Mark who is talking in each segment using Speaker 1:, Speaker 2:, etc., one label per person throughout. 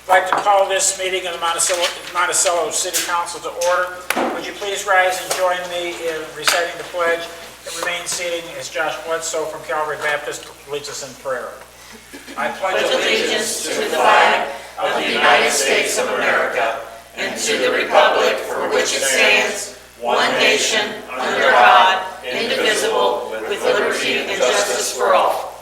Speaker 1: I'd like to call this meeting of the Monticello City Council to order. Would you please rise and join me in reciting the pledge and remain seated as Josh Bledsoe from Calvary Baptist leads us in prayer. I pledge
Speaker 2: allegiance to the flag of the United States of America and to the republic for which it stands, one nation, under God, indivisible, with liberty and justice for all.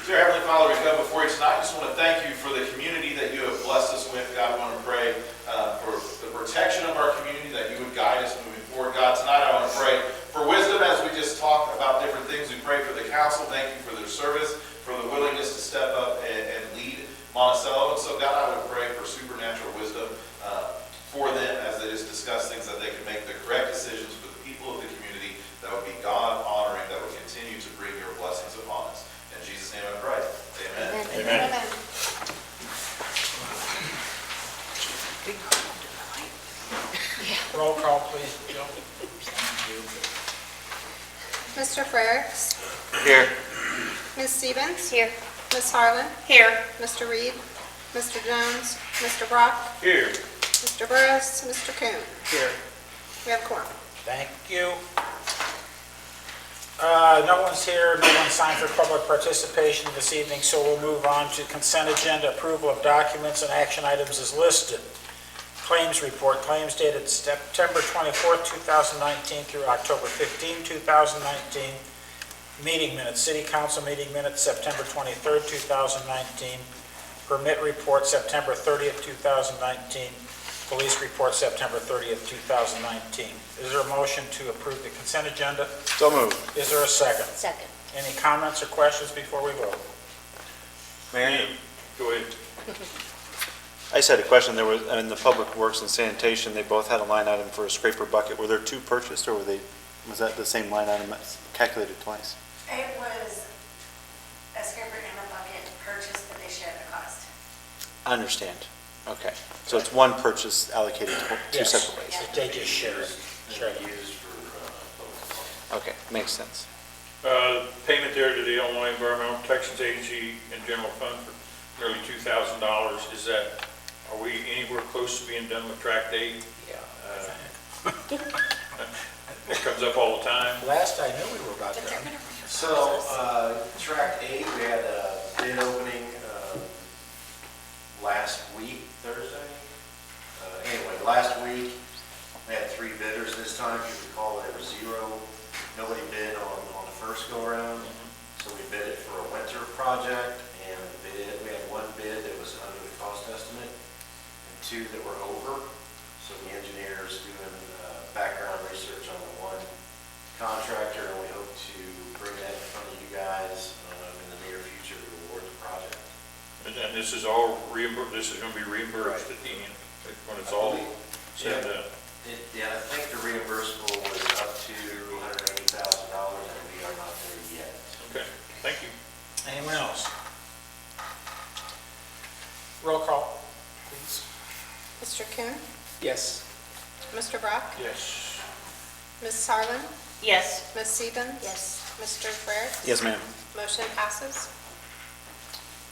Speaker 3: Dear Heavenly Father, we come before you tonight. I just want to thank you for the community that you have blessed us with. God, I want to pray for the protection of our community, that you would guide us moving forward. God, tonight I want to pray for wisdom as we just talk about different things. We pray for the council. Thank you for their service, for the willingness to step up and lead Monticello. And so, God, I would pray for supernatural wisdom for them as they just discuss things, that they can make the correct decisions for the people of the community that would be God-honoring, that would continue to bring your blessings upon us. In Jesus' name I pray. Amen.
Speaker 2: Amen. Amen.
Speaker 1: roll call, please, Jill.
Speaker 4: Mr. Frericks?
Speaker 3: Here.
Speaker 4: Ms. Stevens?
Speaker 2: Here.
Speaker 4: Ms. Harlan?
Speaker 2: Here.
Speaker 4: Mr. Reed? Mr. Jones? Mr. Brock?
Speaker 3: Here.
Speaker 4: Mr. Burris? Mr. Coon?
Speaker 1: Here.
Speaker 4: We have a quorum.
Speaker 1: Thank you. No one's here, no one signed for public participation this evening, so we'll move on to consent agenda. Approval of documents and action items is listed. Claims report, claims dated September 24th, 2019 through October 15, 2019. Meeting minutes, City Council meeting minutes, September 23rd, 2019. Permit report, September 30th, 2019. Police report, September 30th, 2019. Is there a motion to approve the consent agenda?
Speaker 3: So moved.
Speaker 1: Is there a second?
Speaker 2: Second.
Speaker 1: Any comments or questions before we vote?
Speaker 5: Mayor,
Speaker 1: Go ahead.
Speaker 5: I just had a question. There was, in the Public Works and Sanitation, they both had a line item for a scraper bucket. Were there two purchased, or was that the same line item calculated twice?
Speaker 6: It was a scraper and a bucket purchase, but they shared the cost.
Speaker 5: I understand. Okay. So it's one purchase allocated to two
Speaker 1: Yes.
Speaker 5: separate ways.
Speaker 1: They just share it.
Speaker 5: Okay, makes sense.
Speaker 7: Payment there to the Illinois Environmental Protection Agency and General Fund for nearly $2,000. Is that, are we anywhere close to being done with Tract 8?
Speaker 1: Yeah.
Speaker 7: It comes up all the time.
Speaker 1: Last I knew, we were about done.
Speaker 8: So, Track 8, we had a bid opening last week, Thursday. Anyway, last week, we had 3 bidders this time. If you recall, there were 0. Nobody bid on the first go-around. So we bid it for a winter project, and we had 1 bid that was under the cost estimate, and 2 that were over. So the engineer's doing background research on the 1 contractor, and we hope to bring that in front of you guys in the near future to award the project.
Speaker 7: And this is all reimbursed, this is going to be reimbursed at the end, when it's all said and done.
Speaker 8: Yeah, I think the reimbursable was up to $180,000, and we are not there yet.
Speaker 7: Okay, thank you.
Speaker 1: Anyone else? Roll call, please.
Speaker 4: Mr. Coon?
Speaker 1: Yes.
Speaker 4: Mr. Brock?
Speaker 7: Yes.
Speaker 4: Ms. Harlan?
Speaker 2: Yes.
Speaker 4: Ms. Stevens?
Speaker 2: Yes.
Speaker 4: Mr. Frericks?
Speaker 5: Yes, ma'am.
Speaker 4: Motion passes.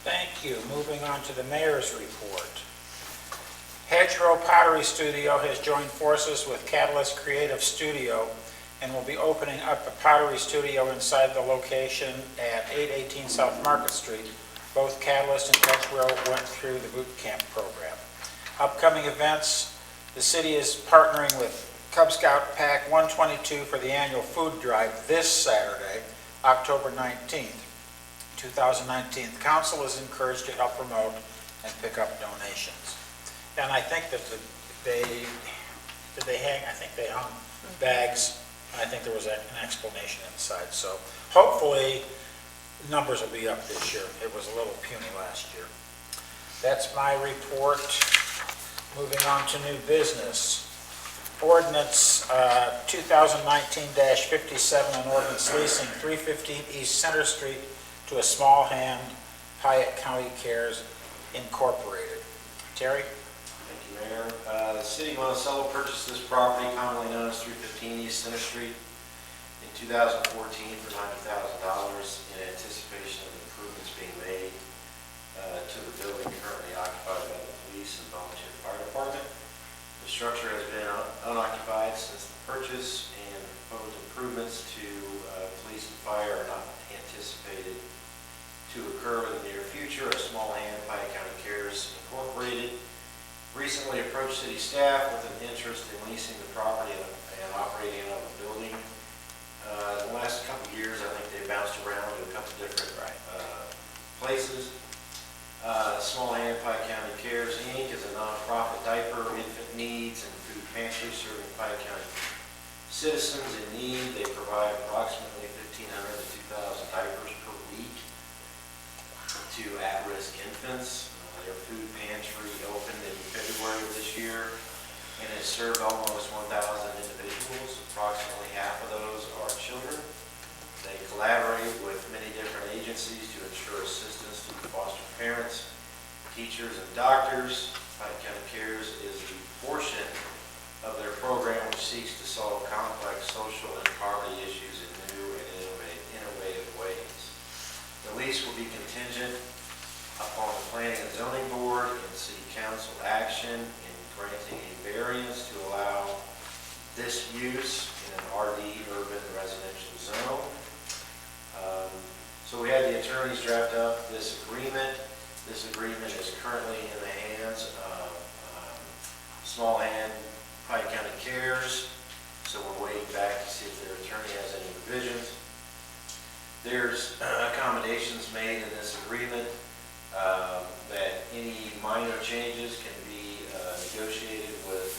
Speaker 1: Thank you. Moving on to the mayor's report. Hedgerow Pottery Studio has joined forces with Catalyst Creative Studio and will be opening up a pottery studio inside the location at 818 South Market Street. Both Catalyst and Hedgerow went through the boot camp program. Upcoming events, the city is partnering with Cub Scout Pack 122 for the annual food drive this Saturday, October 19th, 2019. The council is encouraged to help promote and pick up donations. And I think that they hung bags. I think there was an explanation inside. So hopefully numbers will be up this year. It was a little puny last year. That's my report. Moving on to new business. Ordinance 2019-57, an ordinance leasing 315 East Center Street to a small hand, Hyatt County Cares Incorporated. Terry?
Speaker 8: Thank you, Mayor. The city of Monticello purchased this property, commonly known as 315 East Center Street, in 2014 for $90,000 in anticipation of improvements being made to the building currently occupied by the recently approached city staff with an interest in leasing the property and operating out of the building. The last couple of years, I think they bounced around to a couple different places. Small Hand Pike County Cares, Inc. is a nonprofit diaper, infant needs, and food pantry serving Pike County citizens in need. They provide approximately 1,500 to 2,000 diapers per week to at-risk infants. Their food pantry opened in February of this year and has served almost 1,000 individuals. Approximately half of those are children. They collaborate with many different agencies to ensure assistance to foster parents, teachers, and doctors. Pike County Cares is the portion of their program which seeks to solve complex social and poverty issues in new and innovative ways. The lease will be contingent upon the Planning and Zoning Board and City Council action in granting a variance to allow this use in an RD urban residential zone. So we had the attorneys draft up this agreement. This agreement is currently in the hands of Small Hand Pike County Cares, so we're waiting back to see if their attorney has any revisions. There's accommodations made in this agreement that any minor changes can be negotiated with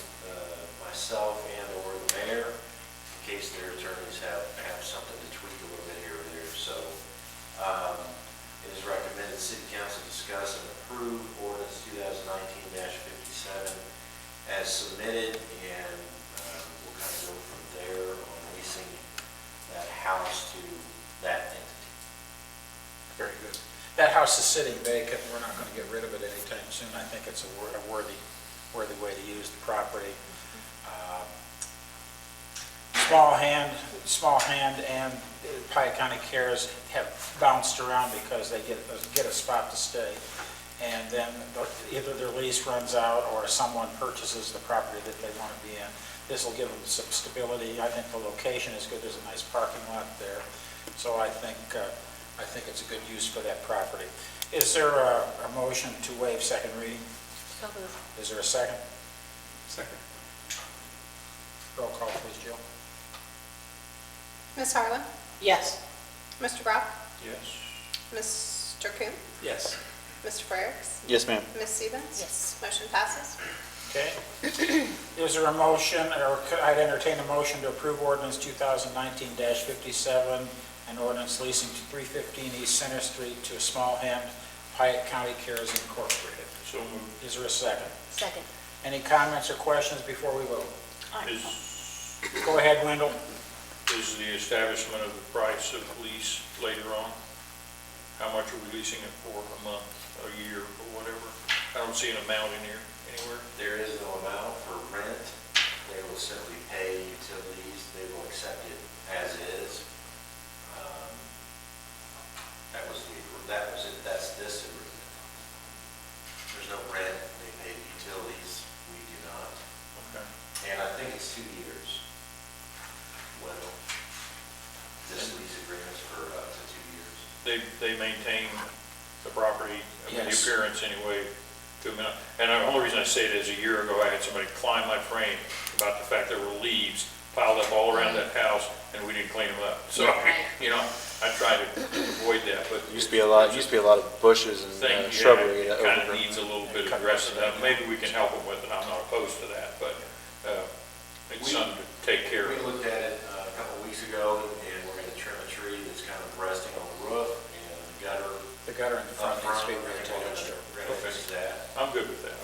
Speaker 8: myself and or the mayor in case their attorneys have something to tweak a little bit here or there. So it is recommended City Council discuss and approve ordinance 2019-57 as submitted, and we'll kind of go from there on leasing that house to that entity.
Speaker 1: Very good. That house is sitting vacant. We're not going to get rid of it anytime soon. I think it's a worthy way to use the property. Small Hand and Pike County Cares have bounced around because they get a spot to stay. And then either their lease runs out or someone purchases the property that they want to be in. This will give them some stability. I think the location is good. There's a nice parking lot there. So I think it's a good use for that property. Is there a motion to waive second reading?
Speaker 2: So moved.
Speaker 1: Is there a second?
Speaker 9: Second.
Speaker 1: Roll call, please, Jill.
Speaker 4: Ms. Harlan?
Speaker 2: Yes.
Speaker 4: Mr. Brock?
Speaker 7: Yes.
Speaker 4: Mr. Coon?
Speaker 9: Yes.
Speaker 4: Mr. Frerichs?
Speaker 5: Yes, ma'am.
Speaker 4: Ms. Stevens?
Speaker 2: Yes.
Speaker 4: Motion passes.
Speaker 1: Okay. Is there a motion, or I'd entertain a motion to approve ordinance 2019-57, an ordinance leasing to 315 East Center Street to Small Hand Pike County Cares Incorporated.
Speaker 7: So moved.
Speaker 1: Is there a second?
Speaker 2: Second.
Speaker 1: Any comments or questions before we vote?
Speaker 7: Is
Speaker 1: Go ahead, Wendell.
Speaker 7: the establishment of the price of lease later on? How much are we leasing it for, a month, a year, or whatever? I don't see an amount in here anywhere.
Speaker 8: There is no amount for rent. They will simply pay utilities. They will accept it as is. That's this agreement. There's no rent. They pay utilities. We do not.
Speaker 7: Okay.
Speaker 8: And I think it's 2 years. Well, this lease agreement's for up to 2 years.
Speaker 7: They maintain the property, I mean, the
Speaker 1: Yes.
Speaker 7: appearance anyway, to a minute. And the only reason I say it is a year ago, I had somebody climb my frame about the fact there were leaves piled up all around that house, and we didn't clean them up. So, you know, I try to avoid that, but.
Speaker 5: Used to be a lot of bushes and shrubbery.
Speaker 7: It kind of needs a little bit of aggressive, maybe we can help them with it, I'm not opposed to that, but it's something to take care
Speaker 8: We
Speaker 7: of.
Speaker 8: looked at it a couple of weeks ago, and we're going to trim a tree that's kind of resting on the roof, and the gutter
Speaker 1: The gutter in the front
Speaker 8: up
Speaker 1: needs
Speaker 8: front.
Speaker 1: to be
Speaker 8: We're
Speaker 1: reattached.
Speaker 8: going to fix that.
Speaker 7: I'm good with that,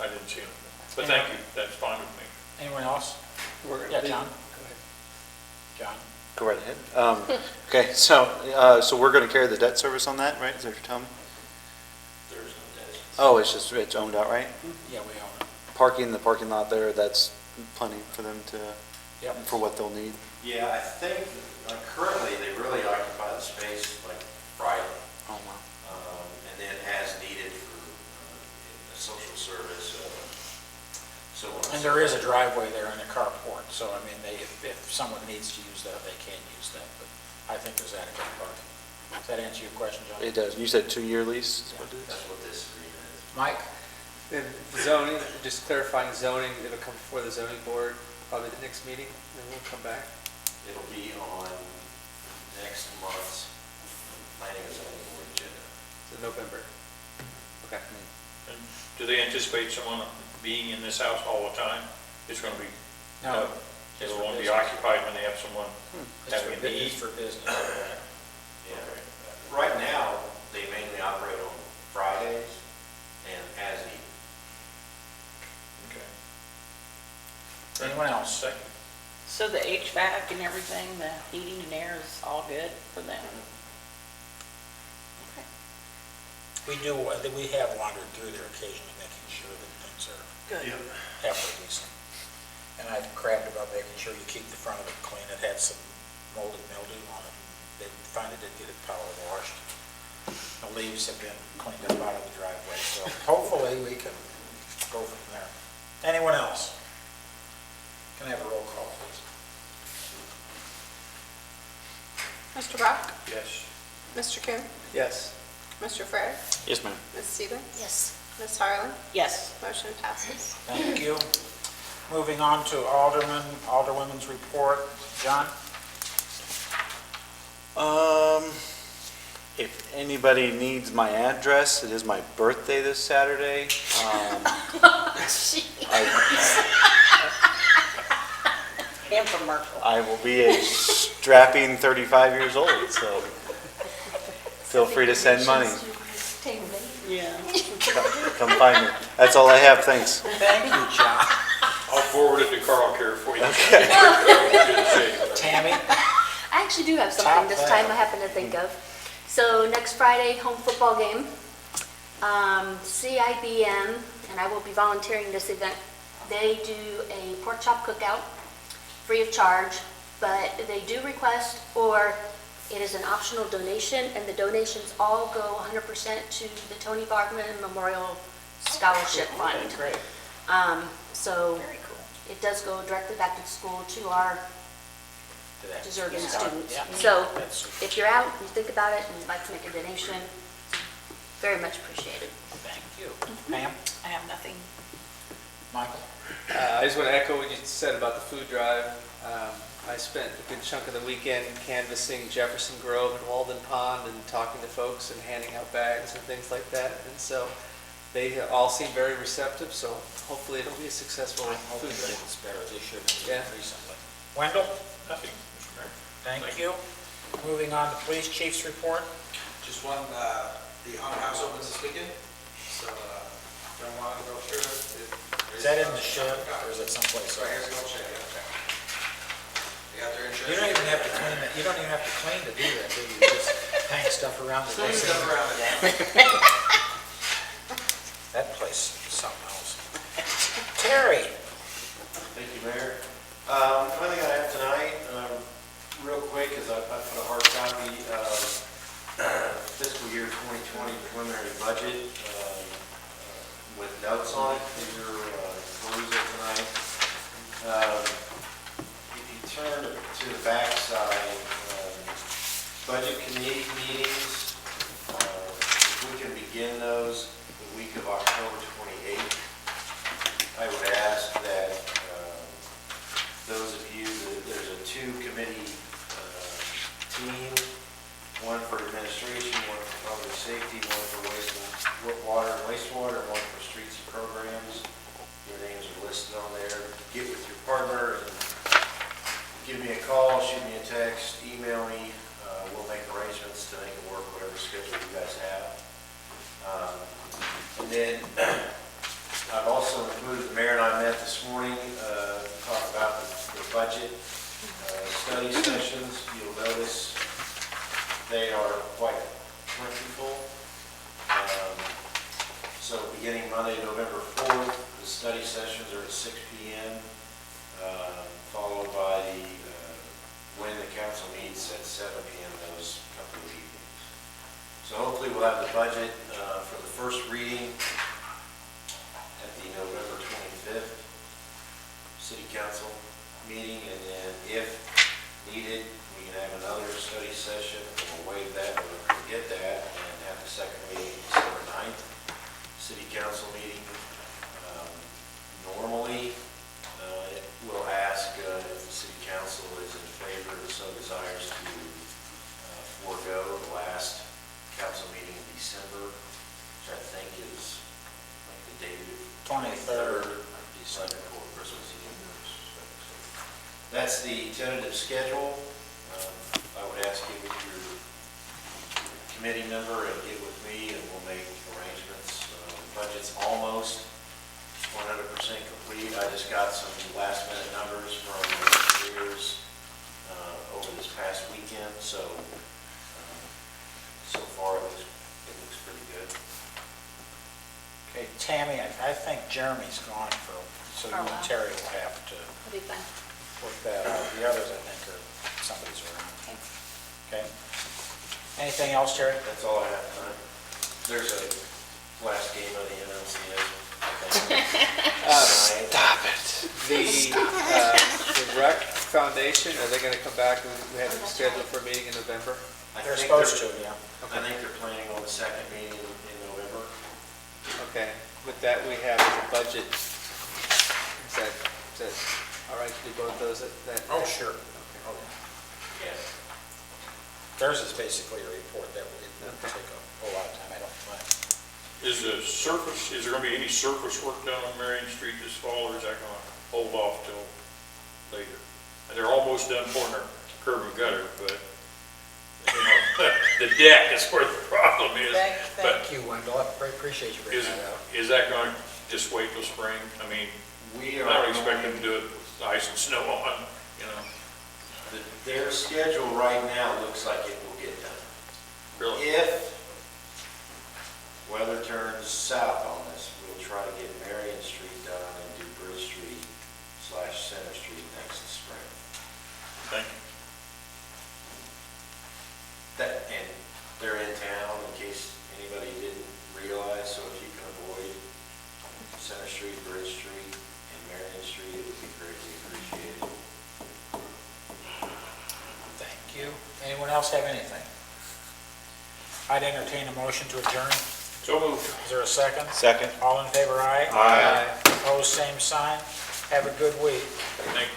Speaker 7: I didn't see it. But thank you, that's fine with me.
Speaker 1: Anyone else? Yeah, John? John?
Speaker 5: Go right ahead. Okay, so we're going to carry the debt service on that, right? Is that what you're telling me?
Speaker 8: There's no debt.
Speaker 5: Oh, it's owned outright?
Speaker 1: Yeah, we own it.
Speaker 5: The parking lot there, that's plenty for them
Speaker 1: Yep.
Speaker 5: for what they'll need.
Speaker 8: Yeah, I think currently they really occupy the space like Friday,
Speaker 5: Oh, wow.
Speaker 8: and then as needed for a social service, so on.
Speaker 1: And there is a driveway there and a carport, so I mean, if someone needs to use that, they can use that, but I think there's adequate parking. Does that answer your question, John?
Speaker 5: It does. You said 2-year lease? Is what it is?
Speaker 8: That's what this agreement is.
Speaker 1: Mike?
Speaker 9: And zoning, just clarifying zoning, it'll come before the zoning board, probably the next meeting, and then we'll come back.
Speaker 8: It'll be on next month's planning and zoning board agenda.
Speaker 9: So November. Okay.
Speaker 7: And do they anticipate someone being in this house all the time? It's going to be,
Speaker 1: No.
Speaker 7: it won't be occupied when they have someone
Speaker 1: It's
Speaker 7: having a need?
Speaker 1: for business. Okay.
Speaker 8: Yeah. Right now, they mainly operate on Fridays and as needed.
Speaker 7: Okay.
Speaker 1: Anyone else?
Speaker 7: Second.
Speaker 2: So the HVAC and everything, the heating and air is all good for them? Okay.
Speaker 1: We have wandered through there occasionally, making sure that things are
Speaker 2: Good.
Speaker 1: halfway decent. And I've crabbed about making sure you keep the front of it clean. It had some mold and mildew on it. They finally did get it power washed. The leaves have been cleaned up out of the driveway, so hopefully we can go from there. Anyone else? Can I have a roll call, please?
Speaker 4: Mr. Brock?
Speaker 7: Yes.
Speaker 4: Mr. Coon?
Speaker 9: Yes.
Speaker 4: Mr. Frere?
Speaker 5: Yes, ma'am.
Speaker 4: Ms. Stevens?
Speaker 2: Yes.
Speaker 4: Ms. Harlan?
Speaker 2: Yes.
Speaker 4: Motion passes.
Speaker 1: Thank you. Moving on to Alderwomen's report. John?
Speaker 5: If anybody needs my address, it is my birthday this Saturday.
Speaker 2: Infomercial.
Speaker 5: I will be a strapping 35 years old, so feel free to send money.
Speaker 2: Yeah.
Speaker 5: Come find me. That's all I have, thanks.
Speaker 1: Thank you, John.
Speaker 7: I'll forward it to Carl Care for you.
Speaker 1: Tammy?
Speaker 10: I actually do have
Speaker 1: Top
Speaker 10: something this time
Speaker 1: that.
Speaker 10: I happen to think of. So next Friday, home football game, CIBM, and I will be volunteering this event. They do a pork chop cookout, free of charge, but they do request, or it is an optional donation, and the donations all go 100% to the Tony Bargman Memorial Scholarship Fund.
Speaker 1: Great.
Speaker 10: So
Speaker 2: Very cool.
Speaker 10: it does go directly back to the school, to our deserving
Speaker 1: Yeah.
Speaker 10: students.
Speaker 1: Yeah.
Speaker 10: So
Speaker 1: That's super.
Speaker 10: if you're out, you think about it, and you'd like to make a donation, very much appreciated.
Speaker 1: Thank you. Pam?
Speaker 2: I have nothing.
Speaker 1: Michael?
Speaker 9: I just want to echo what you said about the food drive. I spent a good chunk of the weekend canvassing Jefferson Grove and Walden Pond and talking to folks and handing out bags and things like that. And so they all seem very receptive, so hopefully it'll be a successful
Speaker 1: I'm hoping
Speaker 9: food
Speaker 1: that
Speaker 9: drive.
Speaker 1: it's better this year than it's
Speaker 9: Yeah.
Speaker 1: been recently. Wendell?
Speaker 7: Nothing, Mr. Mayor.
Speaker 1: Thank you. Moving on to police chief's report.
Speaker 11: Just one, the haunted house opens this weekend, so don't want to go through it.
Speaker 1: Is that in the shed or is it someplace
Speaker 11: Right here's
Speaker 1: else?
Speaker 11: the old shed, yeah. They got their insurance.
Speaker 1: You don't even have to clean it. You don't even have to clean to do that, do you? You just hang stuff around the
Speaker 11: Clean
Speaker 1: place.
Speaker 11: stuff around it.
Speaker 1: That place is something else. Terry?
Speaker 8: Thank you, Mayor. The only thing I have tonight, real quick, is I put a hard copy of fiscal year 2020 preliminary budget with notes on it. These are perusal tonight. If you turn to the back side, budget committee meetings, if we can begin those the week of October 28th, I would ask that those of you, there's a two committee team, one for administration, one for public safety, one for water and wastewater, and one for streets and programs. Your names are listed on there. Get with your partner and give me a call, shoot me a text, email me. We'll make arrangements to make it work, whatever schedule you guys have. And then I've also included, the mayor and I met this morning, to talk about the budget study sessions. You'll notice they are quite plentiful. So beginning Monday, November 4th, the study sessions are at 6 p.m., followed by when the council meets at 7 p.m. those couple of evenings. So hopefully we'll have the budget for the first reading at the November 25th city council meeting, and then if needed, we can have another study session, and we'll waive that, or forget that, and have the second meeting December 9th, city council meeting
Speaker 1: 23rd.
Speaker 8: December before Christmas Eve. That's the tentative schedule. I would ask you with your committee member and get with me and we'll make arrangements. The budget's almost 100% complete. I just got some last minute numbers from engineers over this past weekend, so so far it looks pretty good.
Speaker 1: Okay, Tammy, I think Jeremy's gone so you
Speaker 10: Oh,
Speaker 1: and
Speaker 10: wow.
Speaker 1: Terry will have to
Speaker 10: That'll be fun.
Speaker 1: work that out. The others, I think, are, somebody's around. Okay? Anything else, Terry?
Speaker 8: That's all I have tonight. There's a last game of the NLCS.
Speaker 5: Stop it.
Speaker 9: The Rec Foundation, are they gonna come back? We have them scheduled for a meeting in November.
Speaker 1: They're supposed to, yeah.
Speaker 8: I think they're planning on the second meeting in November.
Speaker 9: Okay, with that, we have the budget. Is that all right to do both those at that?
Speaker 1: Oh, sure.
Speaker 9: Okay.
Speaker 1: Oh, yeah.
Speaker 8: Yeah.
Speaker 1: Theirs is basically a report that would take a whole lot of time. I don't mind.
Speaker 7: Is there gonna be any surface work done on Marion Street this fall, or is that gonna hold off till later? They're almost done pouring their curb and gutter, but, you know, the deck is where the problem is. But
Speaker 1: Thank you, Wendell. I appreciate you bringing that up.
Speaker 7: is that gonna just wait till spring? I mean,
Speaker 8: We
Speaker 7: I
Speaker 8: are
Speaker 7: don't expect them to
Speaker 8: going,
Speaker 7: do it with ice and snow on, you know,
Speaker 8: their schedule right now looks like it will get done.
Speaker 7: really.
Speaker 8: If weather turns south on us, we'll try to get Marion Street done and do Bridge Street / Center Street next spring.
Speaker 7: Thank you.
Speaker 8: And they're in town in case anybody didn't realize, so if you can avoid Center Street, Bridge Street, and Marion Street, it would be greatly appreciated.
Speaker 1: Thank you. Anyone else have anything? I'd entertain a motion to adjourn.
Speaker 7: So moved.
Speaker 1: Is there a second?
Speaker 5: Second.
Speaker 1: All in favor, aye?
Speaker 5: Aye.
Speaker 1: Opposed, same sign. Have a good week.
Speaker 7: Thank you.